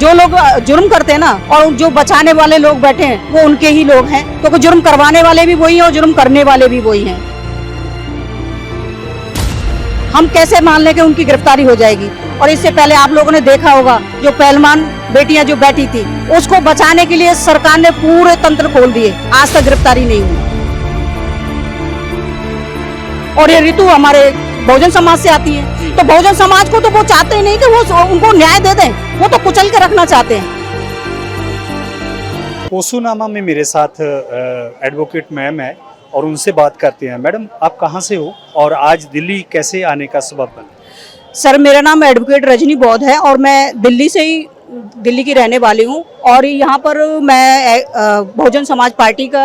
जो लोग जुर्म करते हैं ना, और जो बचाने वाले लोग बैठे हैं वो उनके ही लोग हैं, क्योंकि जुर्म करवाने वाले भी वही हैं और जुर्म करने वाले भी वही हैं। हम कैसे मान लें कि उनकी गिरफ्तारी हो जाएगी? और इससे पहले आप लोगों ने देखा होगा, जो पहलवान बेटियां जो बैठी थी, उसको बचाने के लिए सरकार ने पूरे तंत्र खोल दिए, आज तक गिरफ्तारी नहीं हुई। और ये ऋतु हमारे बहुजन समाज से आती है, तो बहुजन समाज को तो वो चाहते ही नहीं कि वो उनको न्याय दे दें, वो तो कुचल के रखना चाहते हैं। पोसूनामा में मेरे साथ एडवोकेट मैम है और उनसे बात करते हैं। मैडम, आप कहाँ से हो और आज दिल्ली कैसे आने का सबब बना? सर, मेरा नाम एडवोकेट रजनी बौद्ध है और मैं दिल्ली की रहने वाली हूँ। और यहाँ पर मैं बहुजन समाज पार्टी का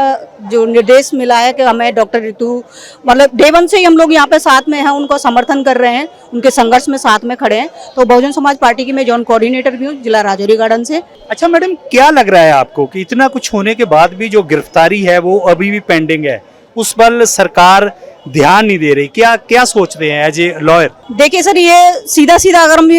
जो निर्देश मिला है कि हमें डॉक्टर ऋतु, मतलब डे वन से ही हम लोग यहाँ पे साथ में हैं, उनको समर्थन कर रहे हैं, उनके संघर्ष में साथ में खड़े हैं। तो बहुजन समाज पार्टी की मैं जॉन कोऑर्डिनेटर भी हूँ, जिला राजौरी गार्डन से। अच्छा मैडम, क्या लग रहा है आपको कि इतना कुछ होने के बाद भी जो गिरफ्तारी है वो अभी भी पेंडिंग है, उस पर सरकार ध्यान नहीं दे रही? क्या सोचते हैं एज ए लॉयर? देखिए सर, ये सीधा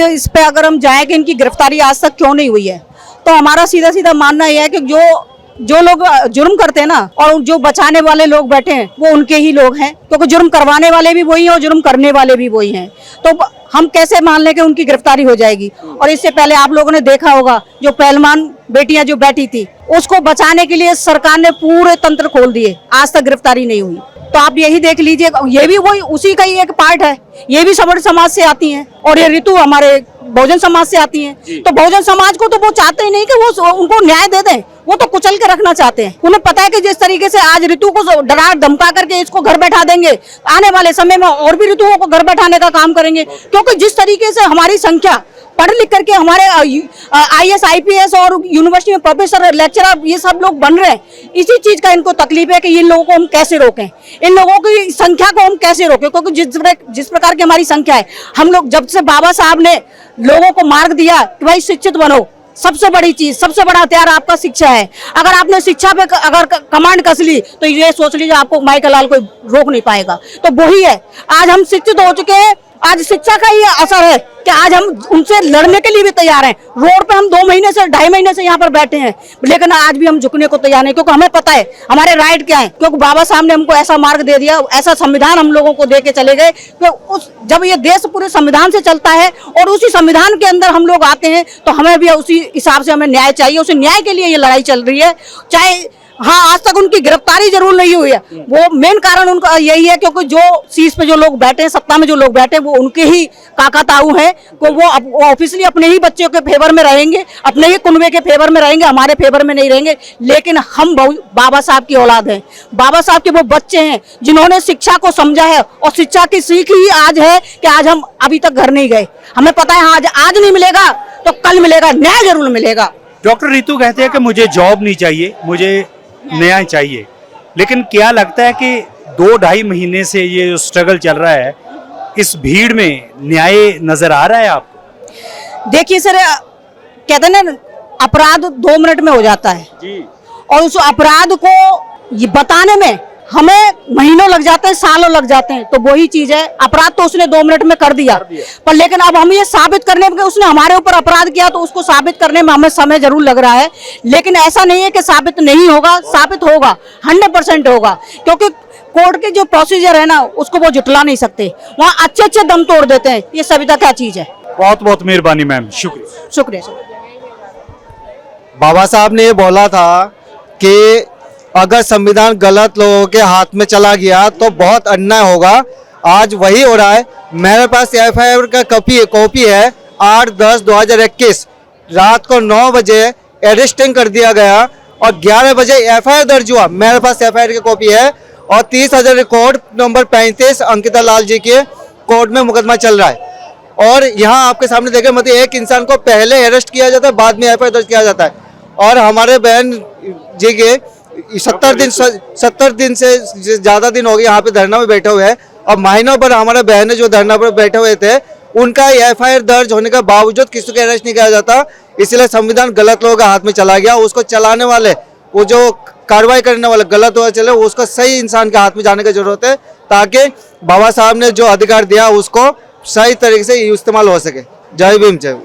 इस पे अगर हम जाएं कि इनकी गिरफ्तारी आज तक क्यों नहीं हुई है, तो हमारा सीधा मानना यह है कि जो लोग जुर्म करते हैं ना, और जो बचाने वाले लोग बैठे हैं वो उनके ही लोग हैं, क्योंकि जुर्म करवाने वाले भी वही हैं और जुर्म करने वाले भी वही हैं। तो हम कैसे मान लें कि उनकी गिरफ्तारी हो जाएगी? और इससे पहले आप लोगों ने देखा होगा, जो पहलवान बेटियां जो बैठी थी, उसको बचाने के लिए सरकार ने पूरे तंत्र खोल दिए, आज तक गिरफ्तारी नहीं हुई। तो आप यही देख लीजिए, ये भी वही उसी का ही एक पार्ट है, ये भी सबड़ समाज से आती हैं और ये ऋतु हमारे बहुजन समाज से आती हैं। तो बहुजन समाज को तो वो चाहते ही नहीं कि वो उनको न्याय दे दें, वो तो कुचल के रखना चाहते हैं। उन्हें पता है कि जिस तरीके से आज ऋतु को डरा धमका करके इसको घर बैठा देंगे, आने वाले समय में और भी ऋतुओं को घर बैठाने का काम करेंगे, क्योंकि जिस तरीके से हमारी संख्या पढ़ लिख करके हमारे IAS IPS और यूनिवर्सिटी में प्रोफेसर लेक्चरर ये सब लोग बन रहे हैं, इसी चीज का इनको तकलीफ है कि इन लोगों को हम कैसे रोकें, इन लोगों की संख्या को हम कैसे रोकें। क्योंकि जिस प्रकार की हमारी संख्या है, हम लोग जब से बाबा साहब ने लोगों को मार्ग दिया कि भाई शिक्षित बनो, सबसे बड़ी चीज, सबसे बड़ा हथियार आपका शिक्षा है। अगर आपने शिक्षा पे अगर कमांड कस ली तो ये सोच लीजिए आपको माइकल लाल कोई रोक नहीं पाएगा। तो वही है, आज हम शिक्षित हो चुके हैं, आज शिक्षा का ही असर है कि आज हम उनसे लड़ने के लिए भी तैयार हैं। रोड पे हम 2-2.5 महीने से यहाँ पर बैठे हैं, लेकिन आज भी हम झुकने को तैयार नहीं, क्योंकि हमें पता है हमारे राइट क्या है। क्योंकि बाबा साहब ने हमको ऐसा मार्ग दे दिया, ऐसा संविधान हम लोगों को दे के चले गए कि जब ये देश पूरे संविधान से चलता है और उसी संविधान के अंदर हम लोग आते हैं, तो हमें भी उसी हिसाब से हमें न्याय चाहिए। उसी न्याय के लिए ये लड़ाई चल रही है। चाहे हाँ, आज तक उनकी गिरफ्तारी जरूर नहीं हुई है, वो मेन कारण उनका यही है क्योंकि जो सीट पे जो लोग बैठे हैं, सत्ता में जो लोग बैठे हैं, वो उनके ही काका ताऊ हैं। वो ऑफिशियली अपने ही बच्चों के फेवर में रहेंगे, अपने ही कुनबे के फेवर में रहेंगे, हमारे फेवर में नहीं रहेंगे। लेकिन हम बाबा साहब की औलाद हैं, बाबा साहब के वो बच्चे हैं जिन्होंने शिक्षा को समझा है, और शिक्षा की सीख ही आज है कि आज हम अभी तक घर नहीं गए। हमें पता है आज नहीं मिलेगा तो कल मिलेगा, न्याय जरूर मिलेगा। डॉक्टर ऋतु कहते हैं कि मुझे जॉब नहीं चाहिए, मुझे न्याय चाहिए, लेकिन क्या लगता है कि 2-2.5 महीने से ये जो स्ट्रगल चल रहा है, इस भीड़ में न्याय नजर आ रहा है आपको? देखिए सर, कहते हैं ना, अपराध 2 मिनट में हो जाता है जी, और उस अपराध को ये बताने में हमें महीनों लग जाते हैं, सालों लग जाते हैं। तो वही चीज है, अपराध तो उसने 2 मिनट में कर दिया, पर लेकिन अब हम ये साबित करने में, उसने हमारे ऊपर अपराध किया तो उसको साबित करने में हमें समय जरूर लग रहा है। लेकिन ऐसा नहीं है कि साबित नहीं होगा, साबित होगा, 100% होगा। क्योंकि कोर्ट के जो प्रोसीजर है ना, उसको वो जुटला नहीं सकते, वहाँ अच्छे दम तोड़ देते हैं। ये सविता क्या चीज है। बहुत बहुत मेहरबानी मैम, शुक्रिया। शुक्रिया। बाबा साहब ने ये बोला था कि अगर संविधान गलत लोगों के हाथ में चला गया तो बहुत अन्याय होगा। आज वही हो रहा है। मेरे पास FIR का कॉपी है, 8/10/2021 रात को 9 बजे अरेस्टिंग कर दिया गया और 11 बजे FIR दर्ज हुआ। मेरे पास FIR की कॉपी है और 30,000 रिकॉर्ड नंबर 35 अंकिता लाल जी के कोर्ट में मुकदमा चल रहा है। और यहाँ आपके सामने देखें, मतलब एक इंसान को पहले अरेस्ट किया जाता है, बाद में FIR दर्ज किया जाता है। और हमारे बहन जी के 70 दिन से ज़्यादा दिन हो गए यहाँ पे धरना में बैठे हुए हैं, और महीनों पर हमारे बहनें जो धरना पर बैठे हुए थे, उनका FIR दर्ज होने के बावजूद किसी को अरेस्ट नहीं किया जाता। इसलिए संविधान गलत लोगों के हाथ में चला गया। उसको चलाने वाले, वो जो कार्रवाई करने वाले गलत हुआ चले, उसको सही इंसान के हाथ में जाने की जरूरत है, ताकि बाबा साहब ने जो अधिकार दिया उसको सही तरीके से इस्तेमाल हो सके। जय भीम, जय।